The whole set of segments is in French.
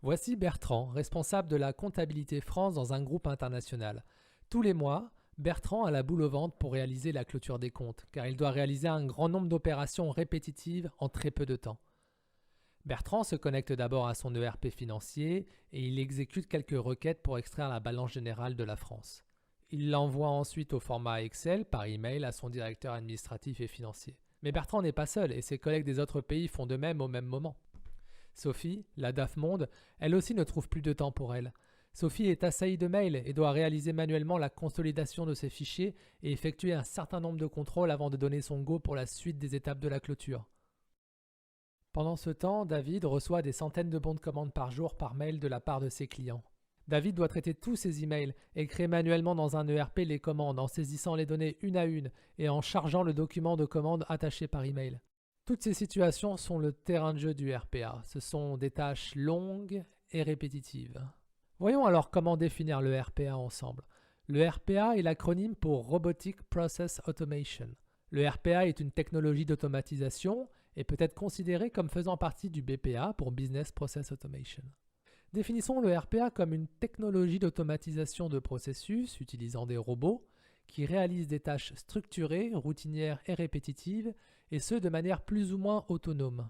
Voici Bertrand, responsable de la comptabilité France dans un groupe international. Tous les mois, Bertrand a la boule au ventre pour réaliser la clôture des comptes, car il doit réaliser un grand nombre d'opérations répétitives en très peu de temps. Bertrand se connecte d'abord à son ERP financier et il exécute quelques requêtes pour extraire la balance générale de la France. Il l'envoie ensuite au format Excel par email à son directeur administratif et financier. Mais Bertrand n'est pas seul et ses collègues des autres pays font de même au même moment. Sophie, la DAF Monde, elle aussi ne trouve plus de temps pour elle. Sophie est assaillie de mails et doit réaliser manuellement la consolidation de ses fichiers et effectuer un certain nombre de contrôles avant de donner son go pour la suite des étapes de la clôture. Pendant ce temps, David reçoit des centaines de bons de commande par jour par mail de la part de ses clients. David doit traiter tous ses emails et créer manuellement dans un ERP les commandes en saisissant les données une à une et en chargeant le document de commande attaché par email. Toutes ces situations sont le terrain de jeu du RPA. Ce sont des tâches longues et répétitives. Voyons alors comment définir le RPA ensemble. Le RPA est l'acronyme pour Robotic Process Automation. Le RPA est une technologie d'automatisation et peut être considéré comme faisant partie du BPA pour Business Process Automation. Définissons le RPA comme une technologie d'automatisation de processus utilisant des robots qui réalisent des tâches structurées, routinières et répétitives, et ce de manière plus ou moins autonome.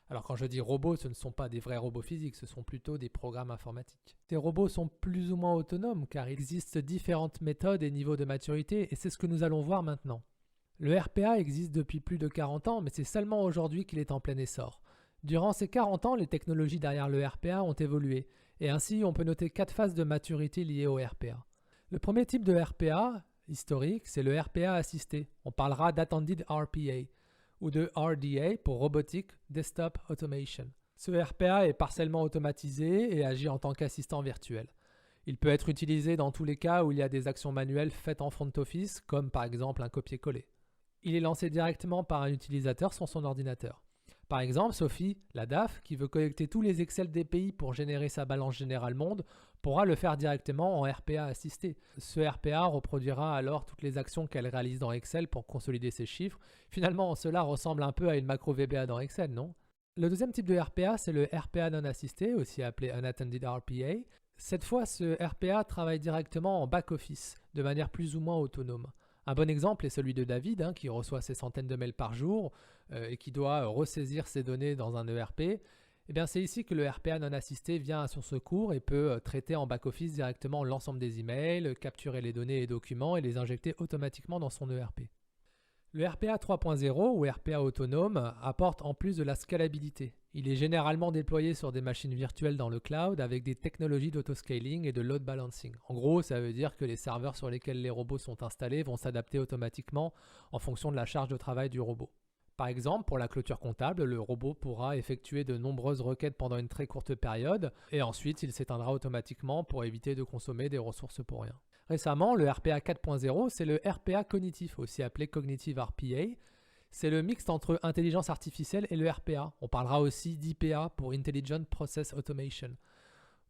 Alors quand je dis robots, ce ne sont pas des vrais robots physiques, ce sont plutôt des programmes informatiques. Ces robots sont plus ou moins autonomes car il existe différentes méthodes et niveaux de maturité et c'est ce que nous allons voir maintenant. Le RPA existe depuis plus de 40 ans mais c'est seulement aujourd'hui qu'il est en plein essor. Durant ces 40 ans, les technologies derrière le RPA ont évolué et ainsi on peut noter 4 phases de maturité liées au RPA. Le premier type de RPA historique, c'est le RPA assisté. On parlera d'Attended RPA ou de RDA pour Robotic Desktop Automation. Ce RPA est partiellement automatisé et agit en tant qu'assistant virtuel. Il peut être utilisé dans tous les cas où il y a des actions manuelles faites en front office, comme par exemple un copier-coller. Il est lancé directement par un utilisateur sur son ordinateur. Par exemple, Sophie, la DAF, qui veut collecter tous les Excel des pays pour générer sa balance générale monde, pourra le faire directement en RPA assisté. Ce RPA reproduira alors toutes les actions qu'elle réalise dans Excel pour consolider ses chiffres. Finalement, cela ressemble un peu à une macro VBA dans Excel, non? Le deuxième type de RPA, c'est le RPA non assisté, aussi appelé Unattended RPA. Cette fois, ce RPA travaille directement en back-office, de manière plus ou moins autonome. Un bon exemple est celui de David, qui reçoit ses centaines de mails par jour et qui doit ressaisir ses données dans un ERP. C'est ici que le RPA non assisté vient à son secours et peut traiter en back-office directement l'ensemble des emails, capturer les données et documents et les injecter automatiquement dans son ERP. Le RPA 3.0 ou RPA autonome apporte en plus de la scalabilité. Il est généralement déployé sur des machines virtuelles dans le cloud avec des technologies d'autoscaling et de load balancing. En gros, ça veut dire que les serveurs sur lesquels les robots sont installés vont s'adapter automatiquement en fonction de la charge de travail du robot. Par exemple, pour la clôture comptable, le robot pourra effectuer de nombreuses requêtes pendant une très courte période et ensuite il s'éteindra automatiquement pour éviter de consommer des ressources pour rien. Récemment, le RPA 4.0, c'est le RPA cognitif, aussi appelé Cognitive RPA. C'est le mixte entre intelligence artificielle et le RPA. On parlera aussi d'IPA pour Intelligent Process Automation.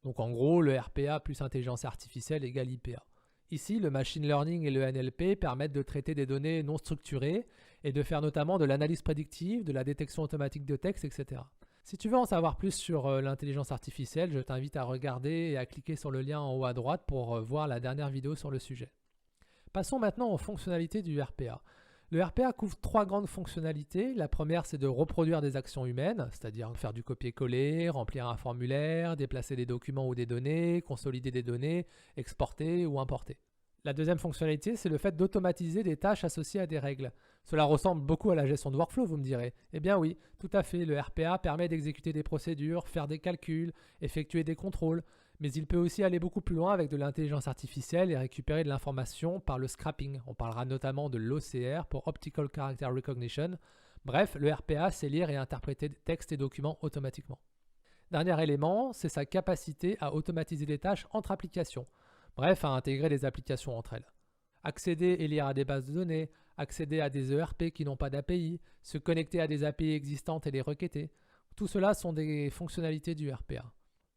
Donc en gros, le RPA plus intelligence artificielle égale IPA. Ici, le machine learning et le NLP permettent de traiter des données non structurées et de faire notamment de l'analyse prédictive, de la détection automatique de texte, etc. Si tu veux en savoir plus sur l'intelligence artificielle, je t'invite à regarder et à cliquer sur le lien en haut à droite pour voir la dernière vidéo sur le sujet. Passons maintenant aux fonctionnalités du RPA. Le RPA couvre 3 grandes fonctionnalités. La première, c'est de reproduire des actions humaines, c'est-à-dire faire du copier-coller, remplir un formulaire, déplacer des documents ou des données, consolider des données, exporter ou importer. La deuxième fonctionnalité, c'est le fait d'automatiser des tâches associées à des règles. Cela ressemble beaucoup à la gestion de workflow, vous me direz. Eh bien oui, tout à fait, le RPA permet d'exécuter des procédures, faire des calculs, effectuer des contrôles, mais il peut aussi aller beaucoup plus loin avec de l'intelligence artificielle et récupérer de l'information par le scrapping. On parlera notamment de l'OCR pour Optical Character Recognition. Bref, le RPA sait lire et interpréter textes et documents automatiquement. Dernier élément, c'est sa capacité à automatiser des tâches entre applications. Bref, à intégrer des applications entre elles. Accéder et lire à des bases de données, accéder à des ERP qui n'ont pas d'API, se connecter à des API existantes et les requêter. Tout cela sont des fonctionnalités du RPA.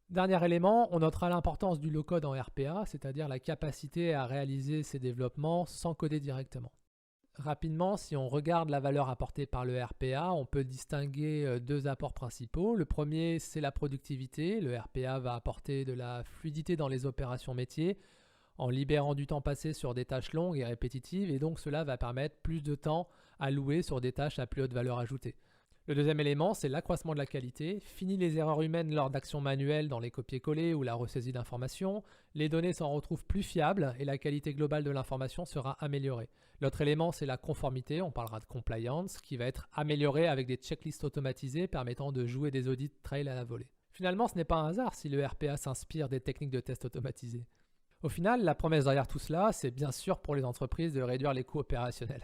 Dernier élément, on notera l'importance du low-code en RPA, c'est-à-dire la capacité à réaliser ces développements sans coder directement. Rapidement, si on regarde la valeur apportée par le RPA, on peut distinguer deux apports principaux. Le premier, c'est la productivité. Le RPA va apporter de la fluidité dans les opérations métiers en libérant du temps passé sur des tâches longues et répétitives, et donc cela va permettre plus de temps alloué sur des tâches à plus haute valeur ajoutée. Le deuxième élément, c'est l'accroissement de la qualité. Fini les erreurs humaines lors d'actions manuelles dans les copier-coller ou la ressaisie d'informations. Les données s'en retrouvent plus fiables et la qualité globale de l'information sera améliorée. L'autre élément, c'est la conformité. On parlera de compliance qui va être améliorée avec des checklists automatisées permettant de jouer des audits trail à la volée. Finalement, ce n'est pas un hasard si le RPA s'inspire des techniques de test automatisées. Au final, la promesse derrière tout cela, c'est bien sûr pour les entreprises de réduire les coûts opérationnels.